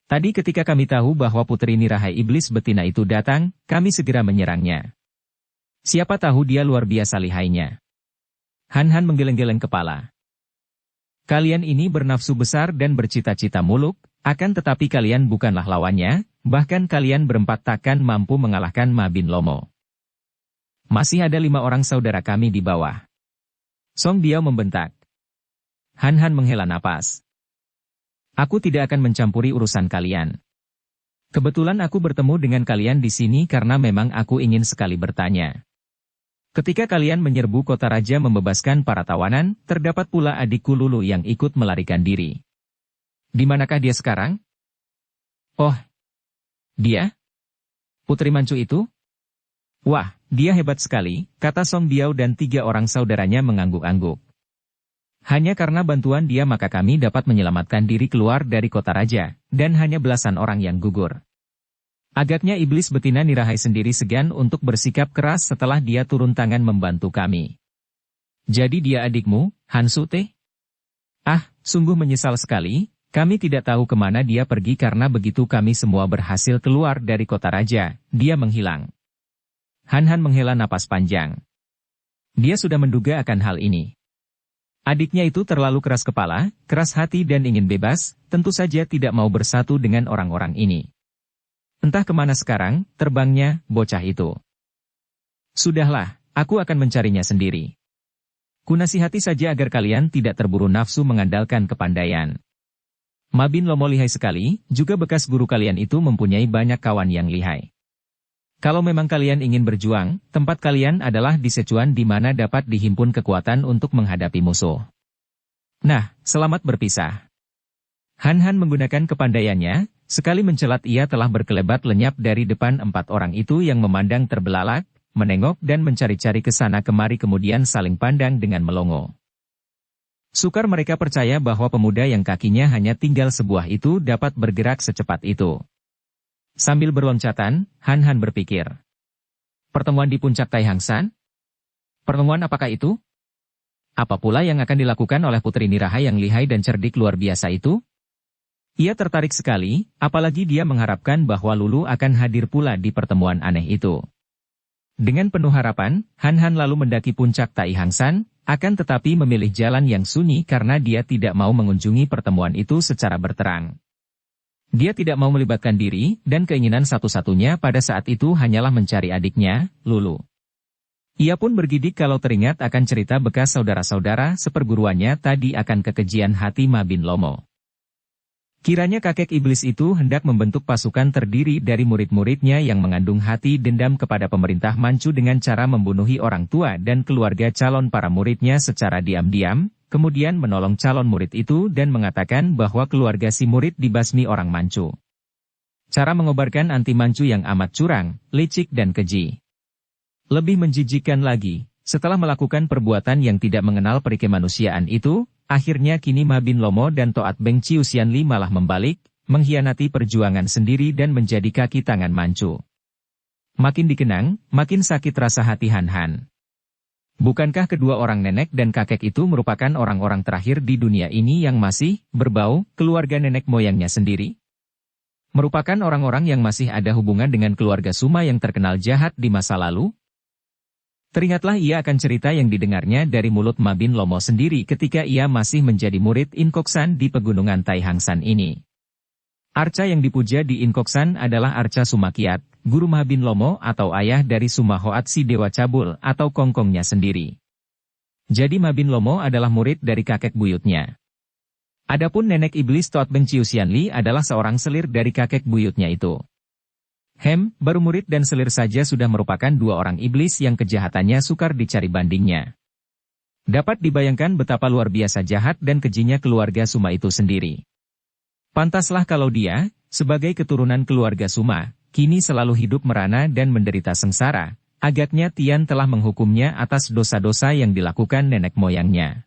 Tadi ketika kami tahu bahwa putri nirahai iblis betina itu datang, kami segera menyerangnya. Siapa tahu dia luar biasa lihainya. Han menggeleng-geleng kepala. Kalian ini bernafsu besar dan bercita-cita muluk, akan tetapi kalian bukanlah lawannya, bahkan kalian berempat takkan mampu mengalahkan Ma Bin Lomo. Masih ada 5 orang saudara kami di bawah. Song Biao membentak. Han menghela napas. Aku tidak akan mencampuri urusan kalian. Kebetulan aku bertemu dengan kalian di sini karena memang aku ingin sekali bertanya. Ketika kalian menyerbu kota raja membebaskan para tawanan, terdapat pula adikku Lulu yang ikut melarikan diri. Di manakah dia sekarang? Oh, dia? Putri Manchu itu? Wah, dia hebat sekali, kata Song Biao dan 3 orang saudaranya mengangguk-angguk. Hanya karena bantuan dia maka kami dapat menyelamatkan diri keluar dari kota raja, dan hanya belasan orang yang gugur. Agaknya iblis betina nirahai sendiri segan untuk bersikap keras setelah dia turun tangan membantu kami. Jadi dia adikmu, Han Sute? Ah, sungguh menyesal sekali, kami tidak tahu kemana dia pergi karena begitu kami semua berhasil keluar dari kota raja, dia menghilang. Han menghela napas panjang. Dia sudah menduga akan hal ini. Adiknya itu terlalu keras kepala, keras hati dan ingin bebas, tentu saja tidak mau bersatu dengan orang-orang ini. Entah kemana sekarang, terbangnya, bocah itu. Sudahlah, aku akan mencarinya sendiri. Kunasihati saja agar kalian tidak terburu nafsu mengandalkan kepandaian. Ma Bin Lomo lihai sekali, juga bekas guru kalian itu mempunyai banyak kawan yang lihai. Kalau memang kalian ingin berjuang, tempat kalian adalah di Sichuan di mana dapat dihimpun kekuatan untuk menghadapi musuh. Nah, selamat berpisah. Han menggunakan kepandaiannya, sekali mencelat ia telah berkelebat lenyap dari depan 4 orang itu yang memandang terbelalak, menengok dan mencari-cari ke sana kemari kemudian saling pandang dengan melongo. Sukar mereka percaya bahwa pemuda yang kakinya hanya tinggal sebuah itu dapat bergerak secepat itu. Sambil berloncatan, Han berpikir. Pertemuan di puncak Taihangsan? Pertemuan apakah itu? Apa pula yang akan dilakukan oleh putri nirahai yang lihai dan cerdik luar biasa itu? Ia tertarik sekali, apalagi dia mengharapkan bahwa Lulu akan hadir pula di pertemuan aneh itu. Dengan penuh harapan, Han lalu mendaki puncak Taihangsan, akan tetapi memilih jalan yang sunyi karena dia tidak mau mengunjungi pertemuan itu secara berterang. Dia tidak mau melibatkan diri, dan keinginan satu-satunya pada saat itu hanyalah mencari adiknya, Lulu. Ia pun bergidik kalau teringat akan cerita bekas saudara-saudara seperguruannya tadi akan kekejian hati Ma Bin Lomo. Kiranya kakek iblis itu hendak membentuk pasukan terdiri dari murid-muridnya yang mengandung hati dendam kepada pemerintah Manchu dengan cara membunuhi orang tua dan keluarga calon para muridnya secara diam-diam, kemudian menolong calon murid itu dan mengatakan bahwa keluarga si murid dibasmi orang Manchu. Cara mengobarkan anti-Manchu yang amat curang, licik dan keji. Lebih menjijikkan lagi, setelah melakukan perbuatan yang tidak mengenal perikemanusiaan itu, akhirnya kini Ma Bin Lomo dan Toat Beng Chiu Xianli malah membalik, mengkhianati perjuangan sendiri dan menjadi kaki tangan Manchu. Makin dikenang, makin sakit rasa hati Han. Bukankah kedua orang nenek dan kakek itu merupakan orang-orang terakhir di dunia ini yang masih berbau keluarga nenek moyangnya sendiri? Merupakan orang-orang yang masih ada hubungan dengan keluarga Suma yang terkenal jahat di masa lalu? Teringatlah ia akan cerita yang didengarnya dari mulut Mabin Lomo sendiri ketika ia masih menjadi murid Inkoksan di pegunungan Taihangsan ini. Arca yang dipuja di Inkoksan adalah Arca Sumakiat, guru Mabin Lomo atau ayah dari Suma Hoat si Dewa Cabul atau kongkongnya sendiri. Jadi Mabin Lomo adalah murid dari kakek buyutnya. Adapun nenek iblis Toat Beng Ciusianli adalah seorang selir dari kakek buyutnya itu. Baru murid dan selir saja sudah merupakan dua orang iblis yang kejahatannya sukar dicari bandingnya. Dapat dibayangkan betapa luar biasa jahat dan kejinya keluarga Suma itu sendiri. Pantaslah kalau dia, sebagai keturunan keluarga Suma, kini selalu hidup merana dan menderita sengsara. Agaknya Tian telah menghukumnya atas dosa-dosa yang dilakukan nenek moyangnya.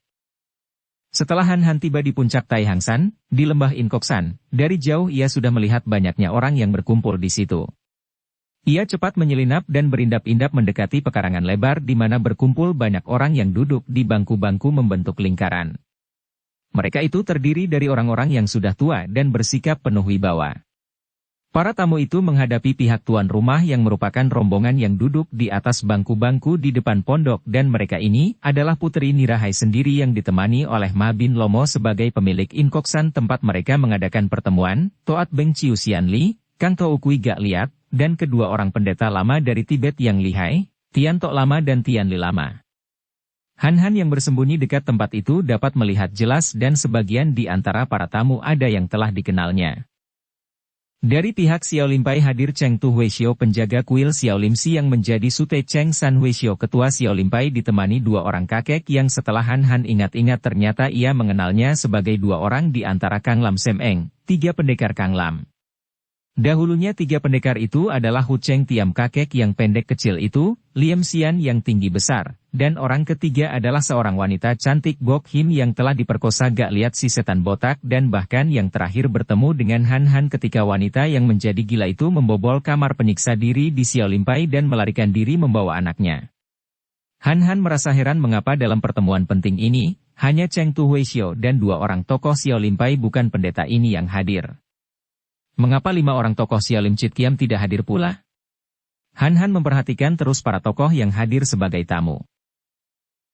Setelah Han Han tiba di puncak Taihangsan, di lembah Inkoksan, dari jauh ia sudah melihat banyaknya orang yang berkumpul di situ. Ia cepat menyelinap dan berindap-indap mendekati pekarangan lebar di mana berkumpul banyak orang yang duduk di bangku-bangku membentuk lingkaran. Mereka itu terdiri dari orang-orang yang sudah tua dan bersikap penuh wibawa. Para tamu itu menghadapi pihak tuan rumah yang merupakan rombongan yang duduk di atas bangku-bangku di depan pondok dan mereka ini adalah Putri Nirahai sendiri yang ditemani oleh Mabin Lomo sebagai pemilik Inkoksan tempat mereka mengadakan pertemuan, Toat Beng Ciusianli, Kang Toukui Gak Liat, dan kedua orang pendeta lama dari Tibet yang lihai, Tian Tok Lama dan Tian Li Lama. Han Han yang bersembunyi dekat tempat itu dapat melihat jelas dan sebagian di antara para tamu ada yang telah dikenalnya. Dari pihak Xiao Limpai hadir Cheng Tu Huishio penjaga kuil Xiao Limsi yang menjadi Sute Cheng San Huishio ketua Xiao Limpai ditemani dua orang kakek yang setelah Han Han ingat-ingat ternyata ia mengenalnya sebagai dua orang di antara Kang Lam Sem Eng, tiga pendekar Kang Lam. Dahulunya tiga pendekar itu adalah Hu Cheng Tiam kakek yang pendek kecil itu, Liam Xian yang tinggi besar, dan orang ketiga adalah seorang wanita cantik Bok Him yang telah diperkosa Gak Liat si setan botak dan bahkan yang terakhir bertemu dengan Han Han ketika wanita yang menjadi gila itu membobol kamar penyiksa diri di Xiao Limpai dan melarikan diri membawa anaknya. Han Han merasa heran mengapa dalam pertemuan penting ini, hanya Cheng Tu Huishio dan dua orang tokoh Xiao Limpai bukan pendeta ini yang hadir. Mengapa lima orang tokoh Xiao Lim Chit Kiam tidak hadir pula? Han Han memperhatikan terus para tokoh yang hadir sebagai tamu.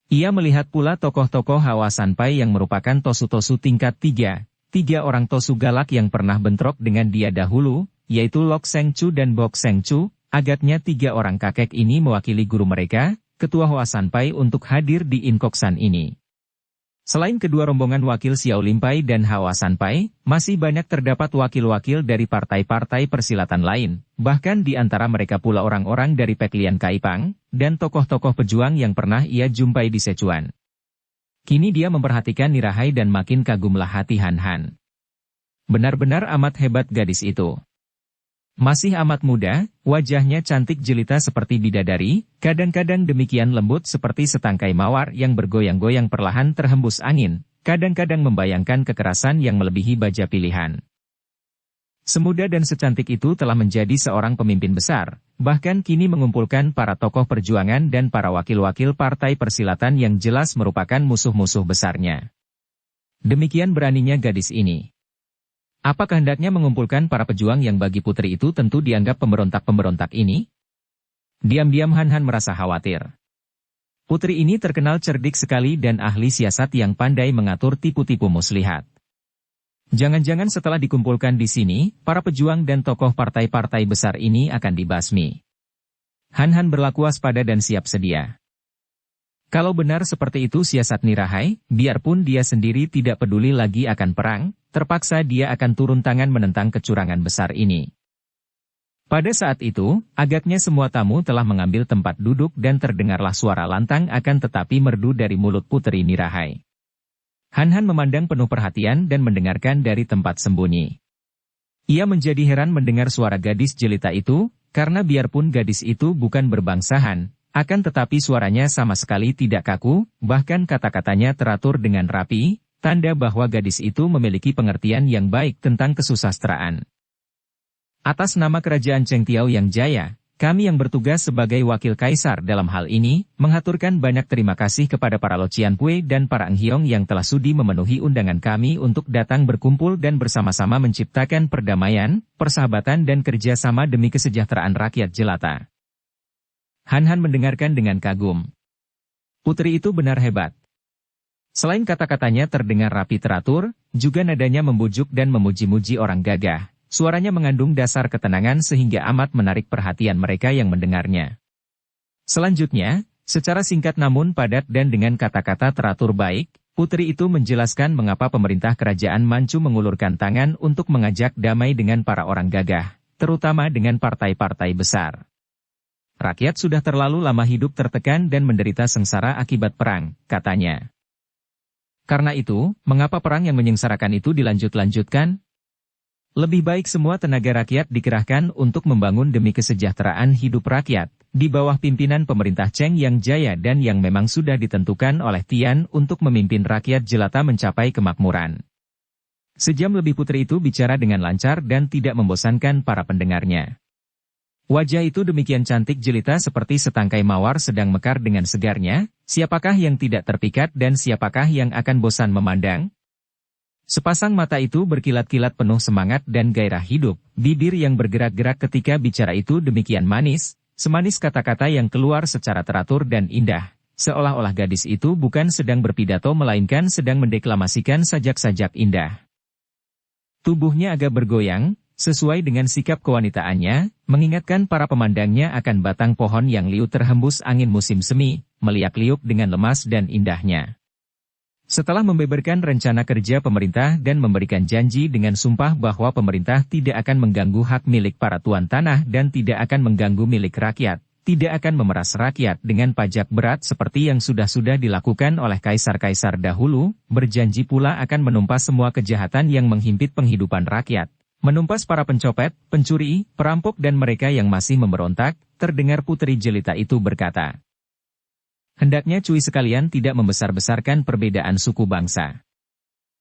Ia melihat pula tokoh-tokoh Hawa Sanpai yang merupakan tosu-tosu tingkat 3, tiga orang tosu galak yang pernah bentrok dengan dia dahulu, yaitu Lok Seng Chu dan Bok Seng Chu. Agaknya tiga orang kakek ini mewakili guru mereka, ketua Hawa Sanpai untuk hadir di Inkoksan ini. Selain kedua rombongan wakil Xiao Limpai dan Hawa Sanpai, masih banyak terdapat wakil-wakil dari partai-partai persilatan lain, bahkan di antara mereka pula orang-orang dari Peklian Kaipang, dan tokoh-tokoh pejuang yang pernah ia jumpai di Sichuan. Kini dia memperhatikan Nirahai dan makin kagumlah hati Han Han. Benar-benar amat hebat gadis itu. Masih amat muda, wajahnya cantik jelita seperti bidadari, kadang-kadang demikian lembut seperti setangkai mawar yang bergoyang-goyang perlahan terhembus angin, kadang-kadang membayangkan kekerasan yang melebihi baja pilihan. Semuda dan secantik itu telah menjadi seorang pemimpin besar, bahkan kini mengumpulkan para tokoh perjuangan dan para wakil-wakil partai persilatan yang jelas merupakan musuh-musuh besarnya. Demikian beraninya gadis ini. Apa kehendaknya mengumpulkan para pejuang yang bagi putri itu tentu dianggap pemberontak-pemberontak ini? Diam-diam Han Han merasa khawatir. Putri ini terkenal cerdik sekali dan ahli siasat yang pandai mengatur tipu-tipu muslihat. Jangan-jangan setelah dikumpulkan di sini, para pejuang dan tokoh partai-partai besar ini akan dibasmi. Han Han berlaku waspada dan siap sedia. Kalau benar seperti itu siasat Nirahai, biarpun dia sendiri tidak peduli lagi akan perang, terpaksa dia akan turun tangan menentang kecurangan besar ini. Pada saat itu, agaknya semua tamu telah mengambil tempat duduk dan terdengarlah suara lantang akan tetapi merdu dari mulut Putri Nirahai. Han Han memandang penuh perhatian dan mendengarkan dari tempat sembunyi. Ia menjadi heran mendengar suara gadis jelita itu, karena biarpun gadis itu bukan berbangsa Han, akan tetapi suaranya sama sekali tidak kaku, bahkan kata-katanya teratur dengan rapi, tanda bahwa gadis itu memiliki pengertian yang baik tentang kesusastraan. Atas nama kerajaan Cheng Tiao yang jaya, kami yang bertugas sebagai wakil kaisar dalam hal ini, menghaturkan banyak terima kasih kepada para Lo Cianpue dan para Enghyong yang telah sudi memenuhi undangan kami untuk datang berkumpul dan bersama-sama menciptakan perdamaian, persahabatan dan kerjasama demi kesejahteraan rakyat jelata. Han Han mendengarkan dengan kagum. Putri itu benar hebat. Selain kata-katanya terdengar rapi teratur, juga nadanya membujuk dan memuji-muji orang gagah. Suaranya mengandung dasar ketenangan sehingga amat menarik perhatian mereka yang mendengarnya. Selanjutnya, secara singkat namun padat dan dengan kata-kata teratur baik, putri itu menjelaskan mengapa pemerintah kerajaan Manchu mengulurkan tangan untuk mengajak damai dengan para orang gagah, terutama dengan partai-partai besar. Rakyat sudah terlalu lama hidup tertekan dan menderita sengsara akibat perang, katanya. Karena itu, mengapa perang yang menyengsarakan itu dilanjut-lanjutkan? Lebih baik semua tenaga rakyat dikerahkan untuk membangun demi kesejahteraan hidup rakyat, di bawah pimpinan pemerintah Cheng Yang Jaya dan yang memang sudah ditentukan oleh Tian untuk memimpin rakyat jelata mencapai kemakmuran. Sejam lebih putri itu bicara dengan lancar dan tidak membosankan para pendengarnya. Wajah itu demikian cantik jelita seperti setangkai mawar sedang mekar dengan segarnya, siapakah yang tidak terpikat dan siapakah yang akan bosan memandang? Sepasang mata itu berkilat-kilat penuh semangat dan gairah hidup, bibir yang bergerak-gerak ketika bicara itu demikian manis, semanis kata-kata yang keluar secara teratur dan indah, seolah-olah gadis itu bukan sedang berpidato melainkan sedang mendeklamasikan sajak-sajak indah. Tubuhnya agak bergoyang, sesuai dengan sikap kewanitaannya, mengingatkan para pemandangnya akan batang pohon yang liu terhembus angin musim semi, meliak-liuk dengan lemas dan indahnya. Setelah membeberkan rencana kerja pemerintah dan memberikan janji dengan sumpah bahwa pemerintah tidak akan mengganggu hak milik para tuan tanah dan tidak akan mengganggu milik rakyat, tidak akan memeras rakyat dengan pajak berat seperti yang sudah-sudah dilakukan oleh kaisar-kaisar dahulu, berjanji pula akan menumpas semua kejahatan yang menghimpit penghidupan rakyat, menumpas para pencopet, pencuri, perampok dan mereka yang masih memberontak, terdengar putri jelita itu berkata. Hendaknya cuy sekalian tidak membesar-besarkan perbedaan suku bangsa.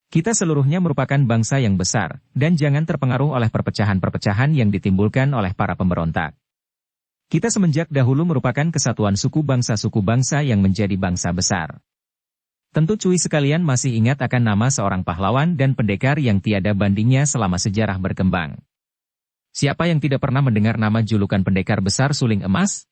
Kita seluruhnya merupakan bangsa yang besar, dan jangan terpengaruh oleh perpecahan-perpecahan yang ditimbulkan oleh para pemberontak. Kita semenjak dahulu merupakan kesatuan suku bangsa yang menjadi bangsa besar. Tentu cuy sekalian masih ingat akan nama seorang pahlawan dan pendekar yang tiada bandingnya selama sejarah berkembang. Siapa yang tidak pernah mendengar nama julukan pendekar besar suling emas?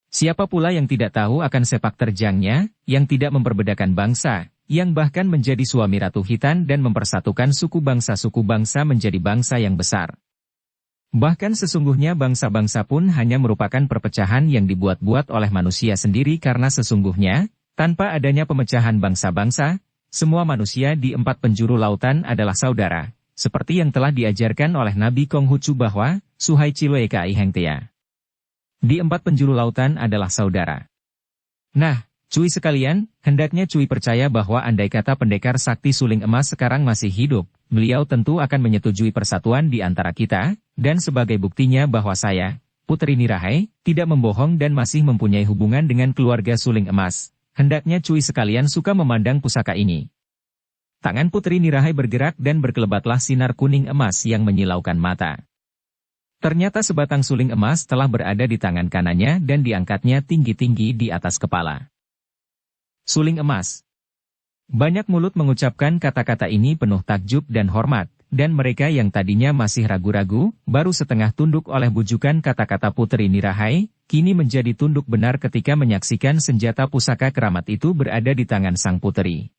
Siapa pula yang tidak tahu akan sepak terjangnya, yang tidak memperbedakan bangsa, yang bahkan menjadi suami Ratu Hitan dan mempersatukan suku bangsa menjadi bangsa yang besar. Bahkan sesungguhnya bangsa-bangsa pun hanya merupakan perpecahan yang dibuat-buat oleh manusia sendiri karena sesungguhnya, tanpa adanya pemecahan bangsa-bangsa, semua manusia di 4 penjuru lautan adalah saudara, seperti yang telah diajarkan oleh Nabi Konghucu bahwa, Suhai Chilwe Kai Hengtia. Di 4 penjuru lautan adalah saudara. Nah, cuy sekalian, hendaknya cuy percaya bahwa andai kata pendekar sakti suling emas sekarang masih hidup, beliau tentu akan menyetujui persatuan di antara kita, dan sebagai buktinya bahwa saya, Putri Nirahai, tidak membohong dan masih mempunyai hubungan dengan keluarga suling emas. Hendaknya cuy sekalian suka memandang pusaka ini. Tangan Putri Nirahai bergerak dan berkelebatlah sinar kuning emas yang menyilaukan mata. Ternyata sebatang suling emas telah berada di tangan kanannya dan diangkatnya tinggi-tinggi di atas kepala. Suling emas. Banyak mulut mengucapkan kata-kata ini penuh takjub dan hormat, dan mereka yang tadinya masih ragu-ragu, baru setengah tunduk oleh bujukan kata-kata Putri Nirahai, kini menjadi tunduk benar ketika menyaksikan senjata pusaka keramat itu berada di tangan sang putri.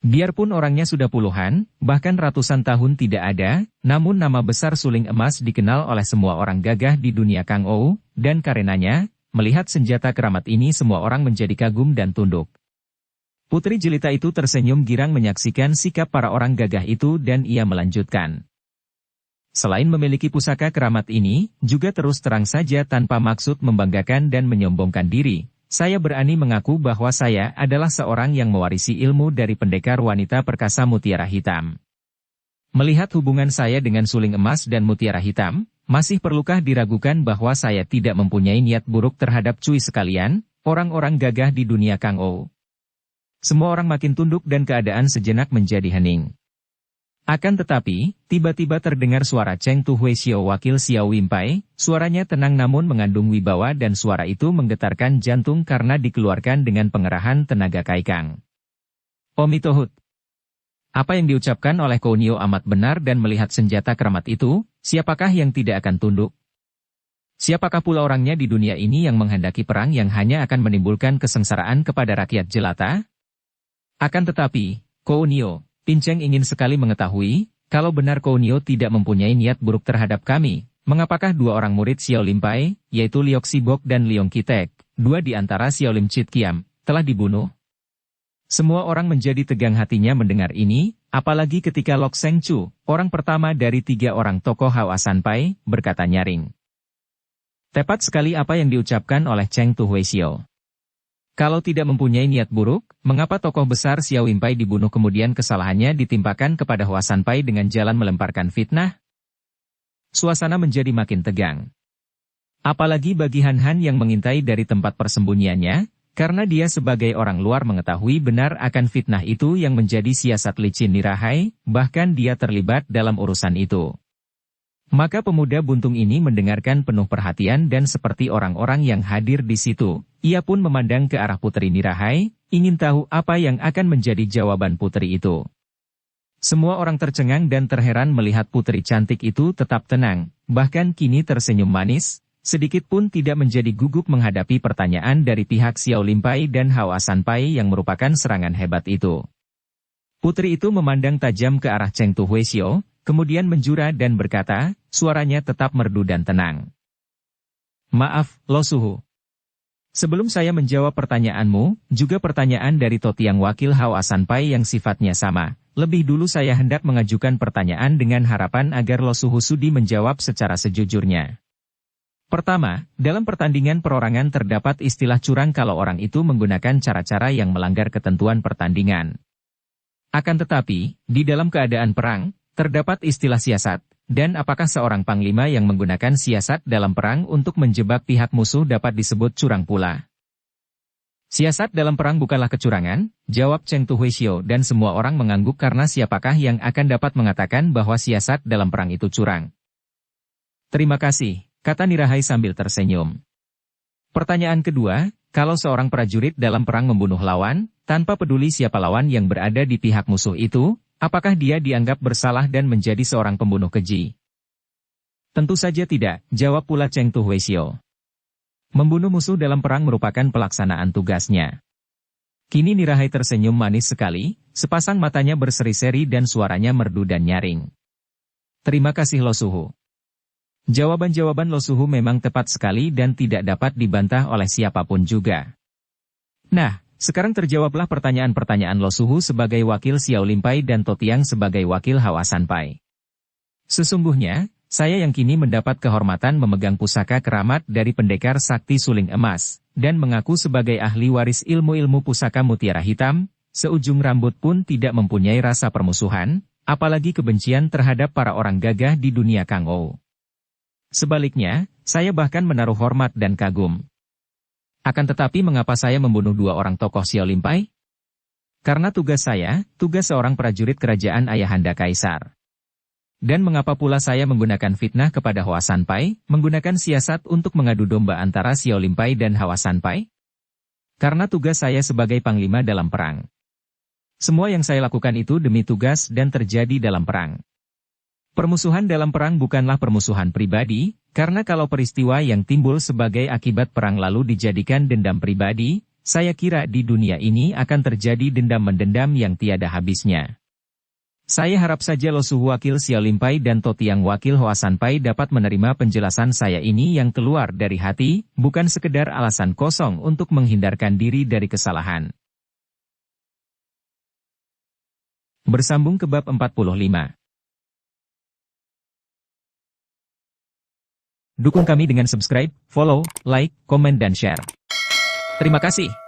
Biarpun orangnya sudah puluhan, bahkan ratusan tahun tidak ada, namun nama besar suling emas dikenal oleh semua orang gagah di dunia Kang Ou, dan karenanya, melihat senjata keramat ini semua orang menjadi kagum dan tunduk. Putri jelita itu tersenyum girang menyaksikan sikap para orang gagah itu dan ia melanjutkan. Selain memiliki pusaka keramat ini, juga terus terang saja tanpa maksud membanggakan dan menyombongkan diri. Saya berani mengaku bahwa saya adalah seorang yang mewarisi ilmu dari pendekar wanita perkasa mutiara hitam. Melihat hubungan saya dengan suling emas dan mutiara hitam, masih perlukah diragukan bahwa saya tidak mempunyai niat buruk terhadap cuy sekalian, orang-orang gagah di dunia Kang Ou? Semua orang makin tunduk dan keadaan sejenak menjadi hening. Akan tetapi, tiba-tiba terdengar suara Cheng Tu Hui Xiao wakil Xiao Wimpai, suaranya tenang namun mengandung wibawa dan suara itu menggetarkan jantung karena dikeluarkan dengan pengerahan tenaga kaikang. Omitohut. Apa yang diucapkan oleh Kounio amat benar dan melihat senjata keramat itu, siapakah yang tidak akan tunduk? Siapakah pula orangnya di dunia ini yang menghendaki perang yang hanya akan menimbulkan kesengsaraan kepada rakyat jelata? Akan tetapi, Kounio, Pinceng ingin sekali mengetahui, kalau benar Kounio tidak mempunyai niat buruk terhadap kami, mengapakah dua orang murid Xiao Limpai, yaitu Liok Sibok dan Liong Kitek, dua di antara Xiao Lim Chit Kiam, telah dibunuh? Semua orang menjadi tegang hatinya mendengar ini, apalagi ketika Lok Seng Chu, orang pertama dari tiga orang tokoh Hawa Sanpai, berkata nyaring. Tepat sekali apa yang diucapkan oleh Cheng Tu Hui Xiao. Kalau tidak mempunyai niat buruk, mengapa tokoh besar Xiao Wimpai dibunuh kemudian kesalahannya ditimpakan kepada Hawa Sanpai dengan jalan melemparkan fitnah? Suasana menjadi makin tegang. Apalagi bagi Han Han yang mengintai dari tempat persembunyiannya, karena dia sebagai orang luar mengetahui benar akan fitnah itu yang menjadi siasat licin Nirahai, bahkan dia terlibat dalam urusan itu. Maka pemuda buntung ini mendengarkan penuh perhatian dan seperti orang-orang yang hadir di situ, ia pun memandang ke arah Putri Nirahai, ingin tahu apa yang akan menjadi jawaban putri itu. Semua orang tercengang dan terheran melihat putri cantik itu tetap tenang, bahkan kini tersenyum manis, sedikit pun tidak menjadi gugup menghadapi pertanyaan dari pihak Xiao Limpai dan Hawa Sanpai yang merupakan serangan hebat itu. Putri itu memandang tajam ke arah Cheng Tu Hui Xiao, kemudian menjura dan berkata, suaranya tetap merdu dan tenang. Maaf, Lo Suhu. Sebelum saya menjawab pertanyaanmu, juga pertanyaan dari Totiang wakil Hawa Sanpai yang sifatnya sama, lebih dulu saya hendak mengajukan pertanyaan dengan harapan agar Lo Suhu sudi menjawab secara sejujurnya. Pertama, dalam pertandingan perorangan terdapat istilah curang kalau orang itu menggunakan cara-cara yang melanggar ketentuan pertandingan. Akan tetapi, di dalam keadaan perang, terdapat istilah siasat, dan apakah seorang panglima yang menggunakan siasat dalam perang untuk menjebak pihak musuh dapat disebut curang pula? Siasat dalam perang bukanlah kecurangan, jawab Cheng Tu Hui Xiao dan semua orang mengangguk karena siapakah yang akan dapat mengatakan bahwa siasat dalam perang itu curang. Terima kasih, kata Nirahai sambil tersenyum. Pertanyaan kedua, kalau seorang prajurit dalam perang membunuh lawan, tanpa peduli siapa lawan yang berada di pihak musuh itu, apakah dia dianggap bersalah dan menjadi seorang pembunuh keji? Tentu saja tidak, jawab pula Cheng Tu Hui Xiao. Membunuh musuh dalam perang merupakan pelaksanaan tugasnya. Kini Nirahai tersenyum manis sekali, sepasang matanya berseri-seri dan suaranya merdu dan nyaring. Terima kasih Lo Suhu. Jawaban-jawaban Lo Suhu memang tepat sekali dan tidak dapat dibantah oleh siapapun juga. Nah, sekarang terjawablah pertanyaan-pertanyaan Lo Suhu sebagai wakil Xiao Limpai dan Totiang sebagai wakil Hawa Sanpai. Sesungguhnya, saya yang kini mendapat kehormatan memegang pusaka keramat dari pendekar sakti suling emas, dan mengaku sebagai ahli waris ilmu-ilmu pusaka mutiara hitam, seujung rambut pun tidak mempunyai rasa permusuhan, apalagi kebencian terhadap para orang gagah di dunia Kangou. Sebaliknya, saya bahkan menaruh hormat dan kagum. Akan tetapi mengapa saya membunuh dua orang tokoh Xiao Limpai? Karena tugas saya, tugas seorang prajurit kerajaan ayahanda kaisar. Dan mengapa pula saya menggunakan fitnah kepada Hawa Sanpai, menggunakan siasat untuk mengadu domba antara Xiao Limpai dan Hawa Sanpai? Karena tugas saya sebagai panglima dalam perang. Semua yang saya lakukan itu demi tugas dan terjadi dalam perang. Permusuhan dalam perang bukanlah permusuhan pribadi, karena kalau peristiwa yang timbul sebagai akibat perang lalu dijadikan dendam pribadi, saya kira di dunia ini akan terjadi dendam-mendendam yang tiada habisnya. Saya harap saja Lo Suhu wakil Xiao Limpai dan Totiang wakil Hawa Sanpai dapat menerima penjelasan saya ini yang keluar dari hati, bukan sekedar alasan kosong untuk menghindarkan diri dari kesalahan. Bersambung ke bab 45. Dukung kami dengan subscribe, follow, like, komen dan share. Terima kasih.